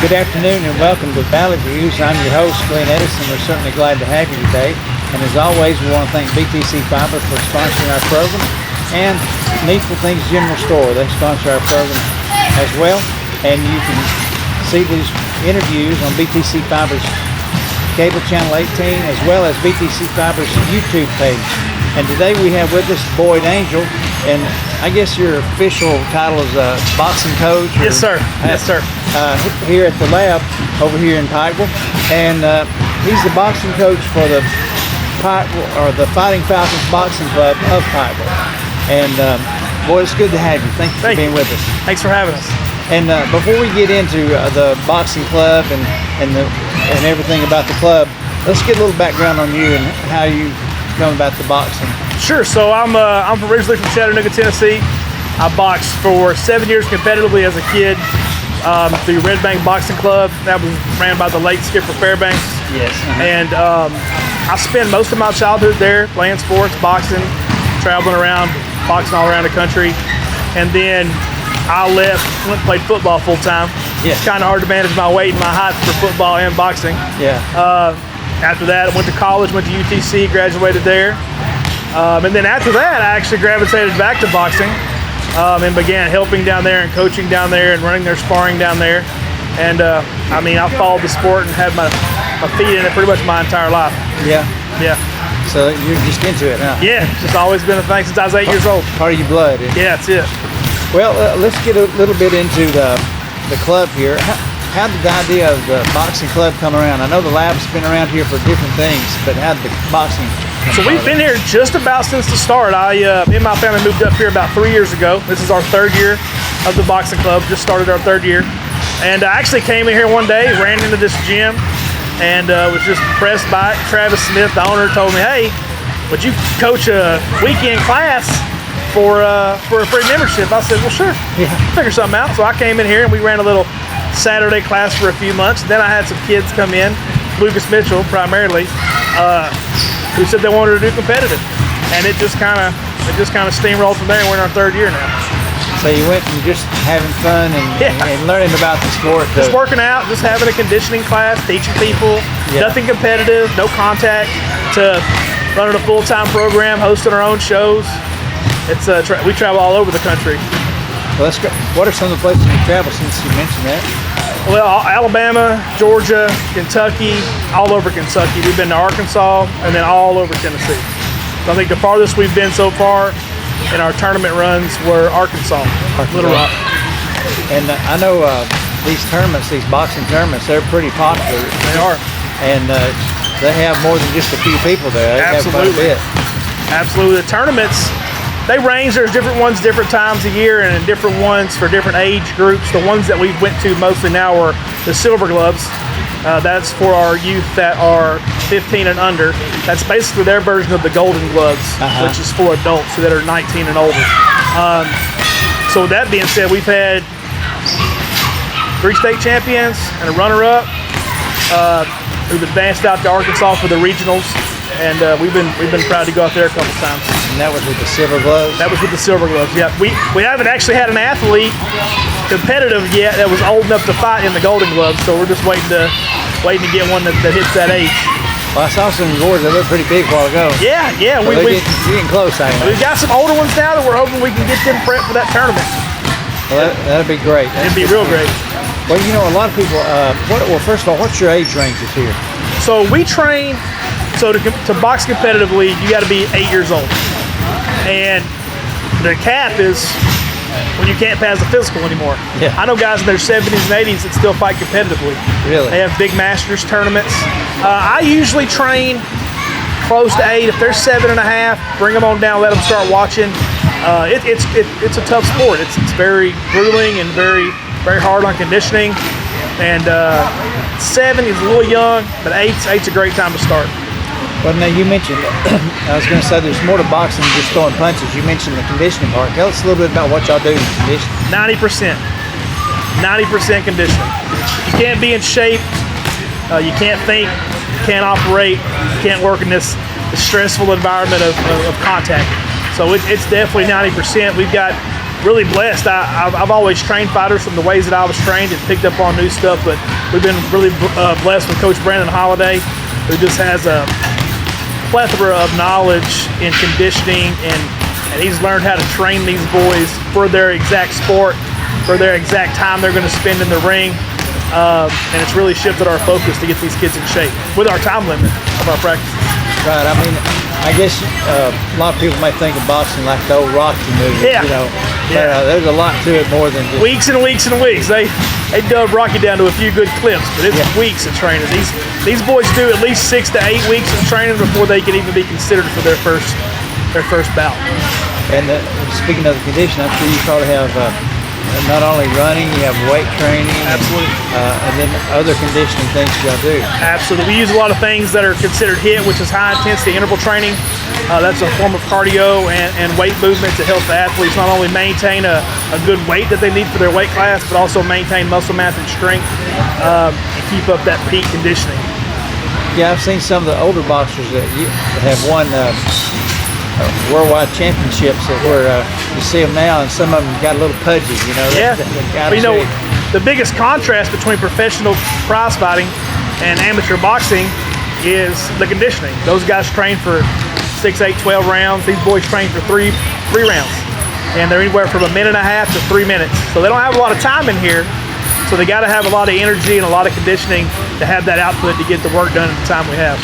Good afternoon and welcome to Valley Views. I'm your host, Glenn Edison. We're certainly glad to have you today. And as always, we want to thank BTC Fiber for sponsoring our program, and Needful Things General Store. They sponsor our program as well. And you can see these interviews on BTC Fiber's cable channel 18 as well as BTC Fiber's YouTube page. And today we have with us Boyd Angel, and I guess your official title is a boxing coach? Yes, sir. Yes, sir. Here at the lab over here in Pikeville, and he's the boxing coach for the Fighting Falcons Boxing Club of Pikeville. And boy, it's good to have you. Thank you for being with us. Thanks for having us. And before we get into the boxing club and everything about the club, let's get a little background on you and how you come about the boxing. Sure. So I'm originally from Chattanooga, Tennessee. I boxed for 7 years competitively as a kid through Red Bank Boxing Club. That was ran by the late Skipper Fairbanks. Yes. And I spent most of my childhood there playing sports, boxing, traveling around, boxing all around the country. And then I left, went and played football full time. Yes. It's kind of hard to manage my weight and my height for football and boxing. Yeah. After that, I went to college, went to UTC, graduated there. And then after that, I actually gravitated back to boxing and began helping down there and coaching down there and running their sparring down there. And I followed the sport and had my feet in it pretty much my entire life. Yeah. Yeah. So you're just into it, huh? Yeah, it's just always been a thing since I was 8 years old. Part of your blood. Isn't it? Yeah, that's it. Well, let's get a little bit into the club here. How did the idea of the boxing club come around? I know the lab's been around here for different things, but how did the boxing come So we've been here just about since the start. Me and my family moved up here about 3 years ago. This is our third year of the boxing club. Just started our third year. And I actually came in here one day, ran into this gym, and was just impressed by it. Travis Smith, the owner, told me, "Hey, would you coach a weekend class for a free membership?" I said, "Well, sure. Yeah. Figure something out." So I came in here and we ran a little Saturday class for a few months. Then I had some kids come in, Lucas Mitchell primarily, who said they wanted to do competitive, and it just kind of steamrolled from there. And we're in our third year now. So you went from just having fun and learning about the sport to just working out, just having a conditioning class, teaching people, nothing competitive, no contact, to running a full-time program, hosting our own shows. It's we travel all over the country. Well, let's go. What are some of the places you travel since you mentioned that? Well, Alabama, Georgia, Kentucky, all over Kentucky. We've been to Arkansas and then all over Tennessee. So I think the farthest we've been so far in our tournament runs were Arkansas. Little Rock. And I know these tournaments, these boxing tournaments, they're pretty popular. They are. And they have more than just a few people there. They Absolutely. have quite a bit. Absolutely. The tournaments, they range. There's different ones different times a year and different ones for different age groups. The ones that we went to mostly now are the Silver Gloves. That's for our youth that are 15 and under. That's basically their version of the Golden Gloves, which is for adults that are 19 and older. So with that being said, we've had 3 state champions and a runner-up who've advanced out to Arkansas for the regionals. And we've been proud to go out there a couple times. And that was with the Silver Gloves? That was with the Silver Gloves, yeah. We haven't actually had an athlete competitive yet that was old enough to fight in the Golden Gloves, so we're just waiting to get one that hits that age. Well, I saw some awards that looked pretty big a while ago. Yeah. So we're getting close, I think. We've got some older ones now that we're hoping we can get them prepped for that tournament. Well, that'd be great. It'd be real great. Well, you know, a lot of people, first of all, what's your age ranges here? So we train. So to box competitively, you got to be 8 years old. And the cap is when you can't pass the physical anymore. Yeah. I know guys in their 70s and 80s that still fight competitively. Really? They have big masters tournaments. I usually train close to 8. If they're 7.5, bring them on down, let them start watching. It's a tough sport. It's very grueling and very, very hard on conditioning. And 7 is a little young, but 8's a great time to start. Well, now you mentioned, I was going to say there's more to boxing than just throwing punches. You mentioned the conditioning part. Tell us a little bit about what y'all do in conditioning. 90%. 90% conditioning. You can't be in shape. You can't think. You can't operate. You can't work in this stressful environment of contact. So it's definitely 90%. We've got really blessed. I've always trained fighters from the ways that I was trained and picked up on new stuff, but we've been really blessed with Coach Brandon Holiday, who just has a plethora of knowledge in conditioning, and he's learned how to train these boys for their exact sport, for their exact time they're going to spend in the ring. And it's really shifted our focus to get these kids in shape with our time limit of our practices. Right. I mean, I guess a lot of people may think of boxing like the old Rocky movie. Yeah. You know, but there's a lot to it more than just weeks and weeks and weeks. They dubbed Rocky down to a few good clips, but it's weeks of training. These boys do at least 6 to 8 weeks of training before they can even be considered for their first bout. And speaking of the condition, I'm sure you probably have not only running, you have weight training. Absolutely. And then other conditioning things y'all do. Absolutely. We use a lot of things that are considered HIIT, which is high intensity interval training. That's a form of cardio and weight movement to help the athletes not only maintain a good weight that they need for their weight class, but also maintain muscle mass and strength and keep up that peak conditioning. Yeah, I've seen some of the older boxers that have won worldwide championships where you see them now, and some of them got a little pudgy, you know. Yeah. The biggest contrast between professional prize fighting and amateur boxing is the conditioning. Those guys train for 6, 8, 12 rounds. These boys train for three rounds, and they're anywhere from 1.5 minutes to 3 minutes. So they don't have a lot of time in here. So they got to have a lot of energy and a lot of conditioning to have that output to get the work done at the time we have.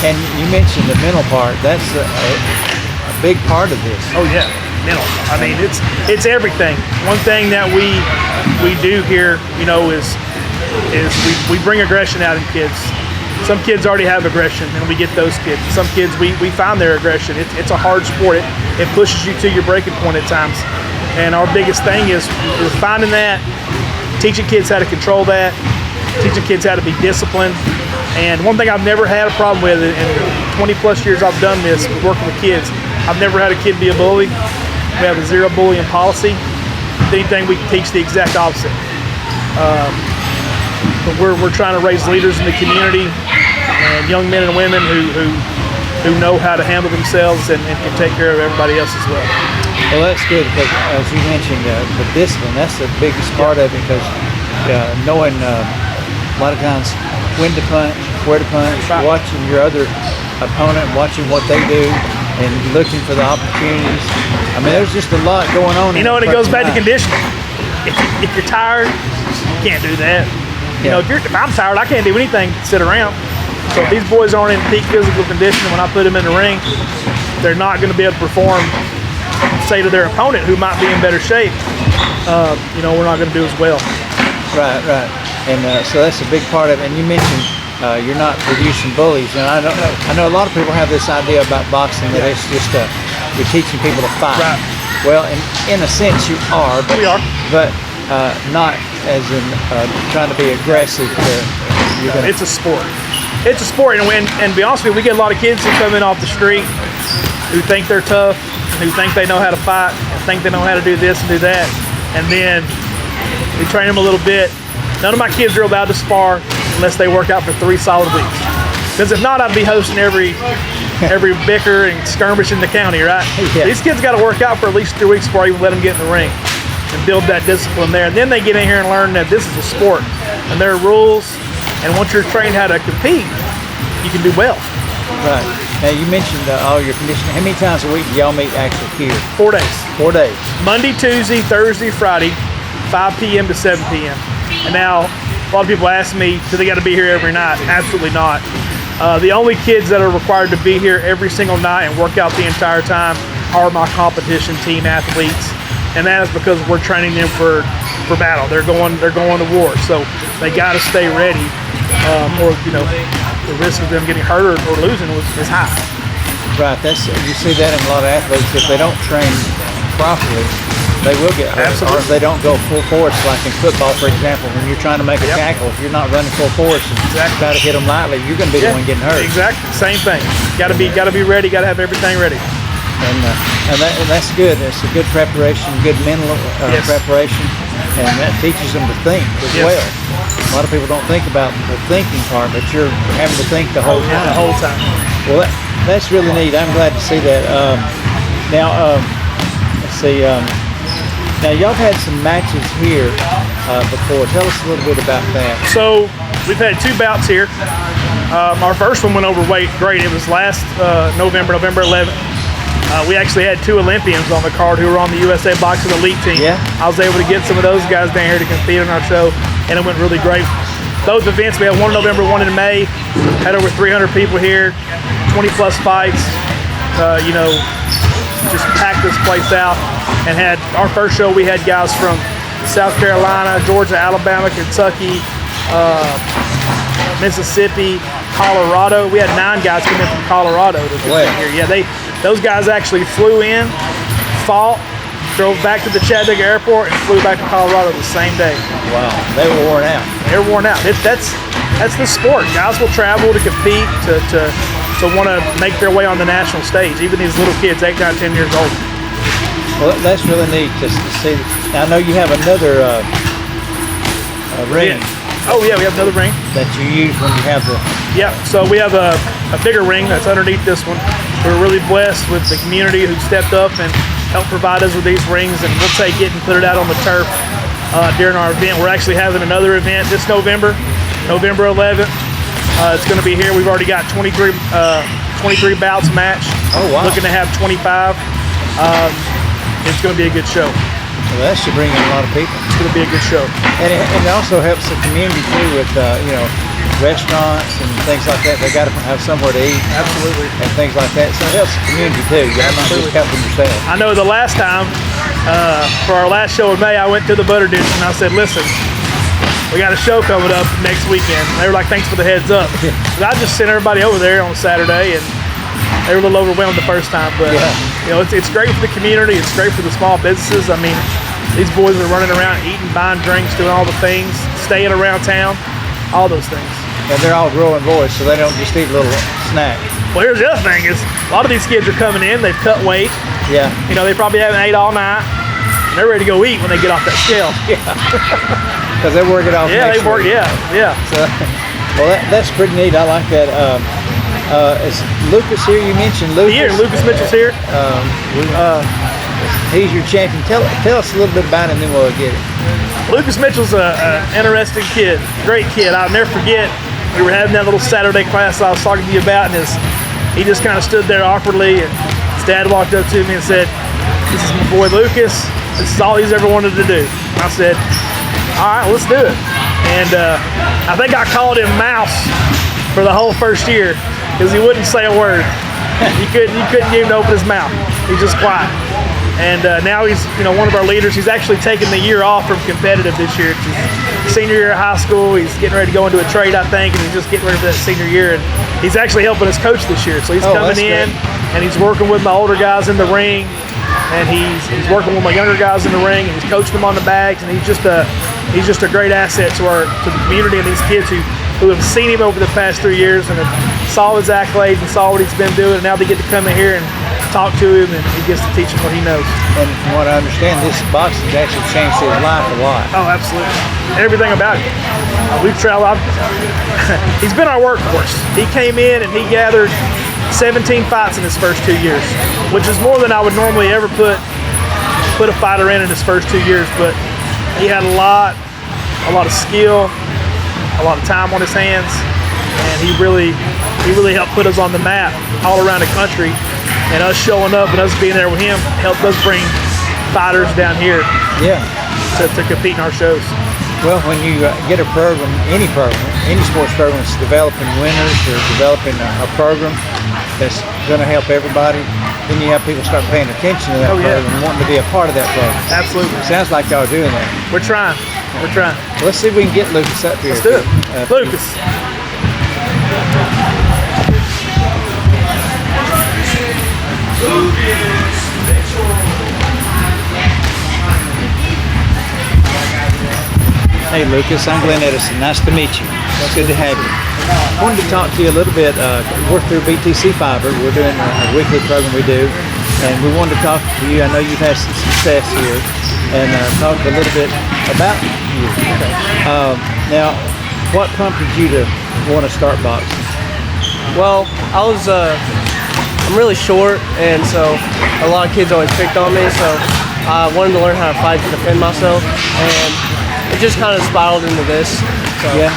And you mentioned the mental part. That's a big part of this. Oh yeah, mental. I mean, it's everything. One thing that we do here, you know, is we bring aggression out in kids. Some kids already have aggression, and we get those kids. Some kids, we find their aggression. It's a hard sport. It pushes you to your breaking point at times. And our biggest thing is finding that, teaching kids how to control that, teaching kids how to be disciplined. And one thing I've never had a problem with in 20 plus years I've done this, working with kids, I've never had a kid be a bully. We have a zero bullying policy. If anything, we can teach the exact opposite. But we're trying to raise leaders in the community and young men and women who know how to handle themselves and can take care of everybody else as well. Well, that's good because, as you mentioned, the discipline, that's the biggest part of it, because knowing a lot of times when to punch, where to punch, watching your other opponent, watching what they do, and looking for the opportunities. I mean, there's just a lot going on. You know, and it goes back to conditioning. If you're tired, you can't do that. You know, if I'm tired, I can't do anything but sit around. So if these boys aren't in peak physical condition when I put them in the ring, they're not going to be able to perform, say, to their opponent who might be in better shape. You know, we're not going to do as well. Right. And so that's a big part of it. And you mentioned you're not producing bullies. And I know a lot of people have this idea about boxing that it's just you're teaching people to fight. Right. Well, in a sense you are. But, we are. But not as in trying to be aggressive. It's a sport. It's a sport. And to be honest with you, we get a lot of kids who come in off the street who think they're tough, who think they know how to fight, and think they know how to do this and do that. And then we train them a little bit. None of my kids are allowed to spar unless they work out for 3 solid weeks. Because if not, I'd be hosting every bicker and skirmish in the county, right? Yeah. These kids got to work out for at least 3 weeks before I even let them get in the ring and build that discipline there. And then they get in here and learn that this is a sport and there are rules. And once you're trained how to compete, you can do well. Right. Now, you mentioned all your conditioning. How many times a week do y'all meet actually here? 4 days. 4 days. Monday, Tuesday, Thursday, Friday, 5 p.m. to 7 p.m. And now, a lot of people ask me, do they got to be here every night? Absolutely not. The only kids that are required to be here every single night and work out the entire time are my competition team athletes. And that is because we're training them for battle. They're going to war. So they got to stay ready, or the risk of them getting hurt or losing is high. Right. You see that in a lot of athletes. If they don't train properly, they will get hurt. Absolutely. Or if they don't go full force, like in football, for example, when you're trying to make a tackle, if you're not running full force and try to hit them lightly, you're going to be the one getting hurt. Exactly. Same thing. Got to be ready. Got to have everything ready. And that's good. It's a good preparation, good mental preparation, and that teaches them to think as well. A lot of people don't think about the thinking part, but you're having to think the whole time. The whole time. Well, that's really neat. I'm glad to see that. Now, let's see. Now, y'all have had some matches here before. Tell us a little bit about that. So we've had 2 bouts here. Our first one went over great. It was last November 11th. We actually had 2 Olympians on the card who were on the USA Boxing Elite team. Yeah. I was able to get some of those guys down here to compete on our show, and it went really great. Both events, we had one in November, one in May. Had over 300 people here, 20 plus fights. Just packed this place out. And had our first show, we had guys from South Carolina, Georgia, Alabama, Kentucky, Mississippi, Colorado. We had 9 guys come in from Colorado to compete here. Yeah, those guys actually flew in, fought, drove back to the Chattanooga airport, and flew back to Colorado the same day. Wow, they were worn out. They were worn out. That's the sport. Guys will travel to compete, to want to make their way on the national stage. Even these little kids, 8, 9, 10 years old. Well, that's really neat to see. I know you have another ring. Yeah. Oh yeah, we have another ring that you use when you have the. Yeah, so we have a bigger ring that's underneath this one. We're really blessed with the community who stepped up and helped provide us with these rings, and we'll take it and put it out on the turf during our event. We're actually having another event this November 11th. It's going to be here. We've already got 23 bouts matched. Oh wow! Looking to have 25. It's going to be a good show. Well, that should bring in a lot of people. It's going to be a good show. And it also helps the community too with restaurants and things like that. They got to have somewhere to eat. Absolutely. And things like that. So it helps the community too. You're not just helping yourself. I know the last time for our last show in May, I went to the Butter Dish and I said, listen, we got a show coming up next weekend. They were like, thanks for the heads up. But I just sent everybody over there on Saturday, and they were a little overwhelmed the first time, but it's great for the community. It's great for the small businesses. I mean, these boys are running around eating, buying drinks, doing all the things, staying around town, all those things. And they're all growing boys, so they don't just eat a little snack. Well, here's the other thing is a lot of these kids are coming in, they've cut weight. Yeah. They probably haven't ate all night. And they're ready to go eat when they get off that scale. Yeah. Because they work it off. Yeah, they work. Yeah. So, well, that's pretty neat. I like that. Is Lucas here? You mentioned Lucas. Here, Lucas Mitchell's here. He's your champion. Tell us a little bit about him, then we'll get it. Lucas Mitchell's an interesting kid, great kid. I'll never forget, we were having that little Saturday class I was talking to you about, and he just kind of stood there awkwardly, and his dad walked up to me and said, this is my boy Lucas. This is all he's ever wanted to do. And I said, all right, let's do it. And I think I called him Mouse for the whole first year because he wouldn't say a word. You couldn't get him to open his mouth. He's just quiet. And now he's one of our leaders. He's actually taken the year off from competitive this year. It's his senior year of high school. He's getting ready to go into a trade, I think, and he's just getting ready for that senior year. And he's actually helping us coach this year. So he's coming in, and he's working with my older guys in the ring, and he's working with my younger guys in the ring, and he's coaching them on the bags. And he's just a great asset to the community and these kids who have seen him over the past 3 years and have saw his accolades and saw what he's been doing. And now they get to come in here and talk to him, and he gets to teach him what he knows. And from what I understand, this boxing's actually changed his life a lot. Oh, absolutely. Everything about it. We've traveled. He's been our workhorse. He came in and he gathered 17 fights in his first 2 years, which is more than I would normally ever put a fighter in his first 2 years. But he had a lot of skill, a lot of time on his hands, and he really helped put us on the map all around the country. And us showing up and us being there with him helped us bring fighters down here to compete in our shows. Well, when you get a program, any sports program that's developing winners or developing a program that's going to help everybody, then you have people start paying attention to that program and wanting to be a part of that program. Absolutely. Sounds like y'all are doing that. We're trying. Let's see if we can get Lucas up here. Let's do it. Lucas. Hey Lucas, I'm Glenn Edison. Nice to meet you. It's good to have you. I wanted to talk to you a little bit. We're through BTC Fiber. We're doing a weekly program we do, and we wanted to talk to you. I know you've had some success here, and talk a little bit about you. Now, what prompted you to want to start boxing? Well, I'm really short, and so a lot of kids always picked on me. So I wanted to learn how to fight to defend myself, and it just kind of spiraled into this. So Yeah.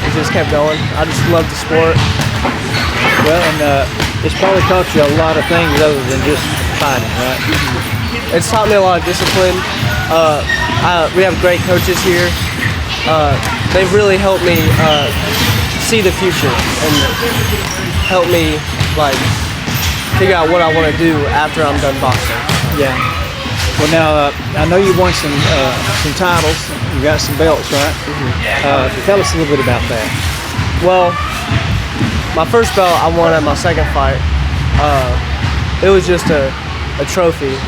it just kept going. I just love the sport. Well, and it's probably taught you a lot of things other than just fighting, right? It's taught me a lot of discipline. We have great coaches here. They've really helped me see the future and help me like figure out what I want to do after I'm done boxing. Yeah. Well, now I know you won some titles. You got some belts, right? Tell us a little bit about that. Well, my first belt I won at my second fight. It was just a trophy,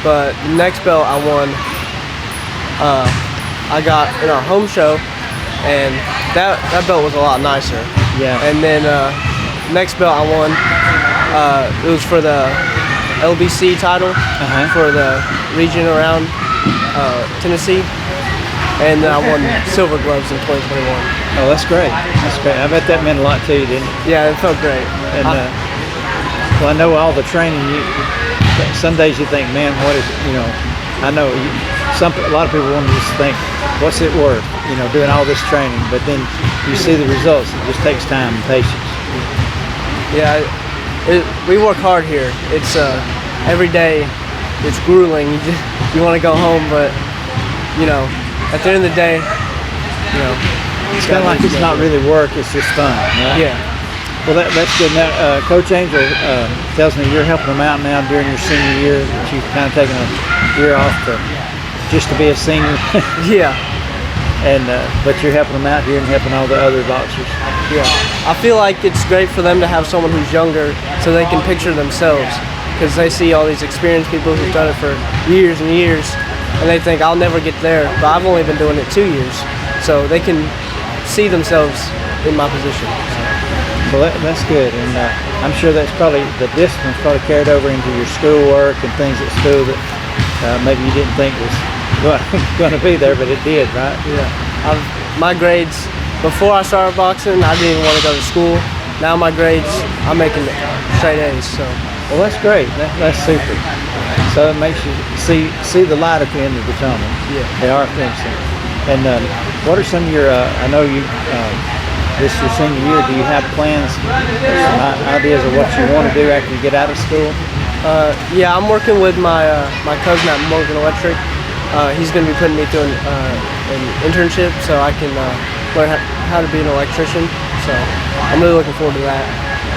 but the next belt I won, I got in our home show, and that belt was a lot nicer. Yeah. And then next belt I won, it was for the LBC title for the region around Tennessee, and then I won silver gloves in 2021. Oh, that's great. That's great. I bet that meant a lot to you, didn't it? Yeah, it felt great. And well, I know all the training. Some days you think, man, what is it? You know, I know a lot of people want to just think, what's it worth? You know, doing all this training, but then you see the results. It just takes time and patience. Yeah, we work hard here. It's every day. It's grueling. You want to go home, but you know, at the end of the day, you know, it's kind of like it's not really work. It's just fun, right? Yeah. Well, that's good. Now, Coach Angel tells me you're helping them out now during your senior year. That you've kind of taken a year off just to be a senior. Yeah. And but you're helping them out here and helping all the other boxers. Yeah. I feel like it's great for them to have someone who's younger, so they can picture themselves, because they see all these experienced people who've done it for years and years, and they think I'll never get there. But I've only been doing it 2 years, so they can see themselves in my position. Well, that's good, and I'm sure that's probably the discipline's probably carried over into your schoolwork and things at school that maybe you didn't think was going to be there, but it did, right? Yeah. My grades before I started boxing, I didn't even want to go to school. Now my grades, I'm making straight A's. So. Well, that's great. That's super. So it makes you see the light at the end of the tunnel. Yeah. They are finishing. And what are some of your? I know you. This is your senior year. Do you have plans, ideas of what you want to do after you get out of school? Yeah, I'm working with my cousin at Morgan Electric. He's going to be putting me through an internship so I can learn how to be an electrician. So I'm really looking forward to that.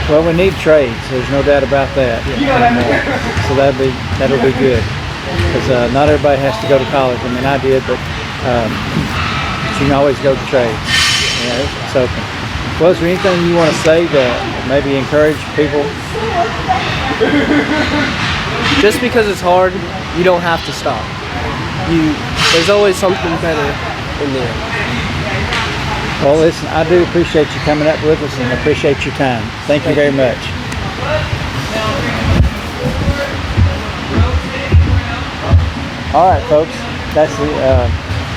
Well, we need trades. There's no doubt about that. And, so that'll be good, because not everybody has to go to college. I mean, I did, but you can always go to trades. Yeah, it's open. Well, is there anything you want to say to maybe encourage people? Just because it's hard, you don't have to stop. There's always something better in there. Well, listen, I do appreciate you coming up with us and appreciate your time. Thank you very much. All right, folks, that's the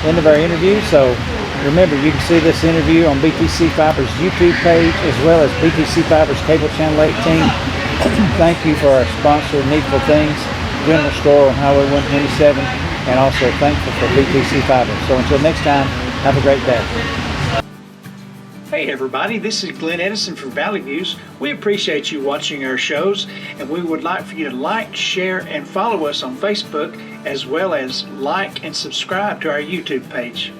end of our interview. So remember, you can see this interview on BTC Fiber's YouTube page as well as BTC Fiber's Cable Channel 18. Thank you for our sponsor, Needful Things, General Store on Highway 127, and also thankful for BTC Fiber. So until next time, have a great day. Hey everybody, this is Glenn Edison from Valley Views. We appreciate you watching our shows, and we would like for you to like, share, and follow us on Facebook, as well as like and subscribe to our YouTube page.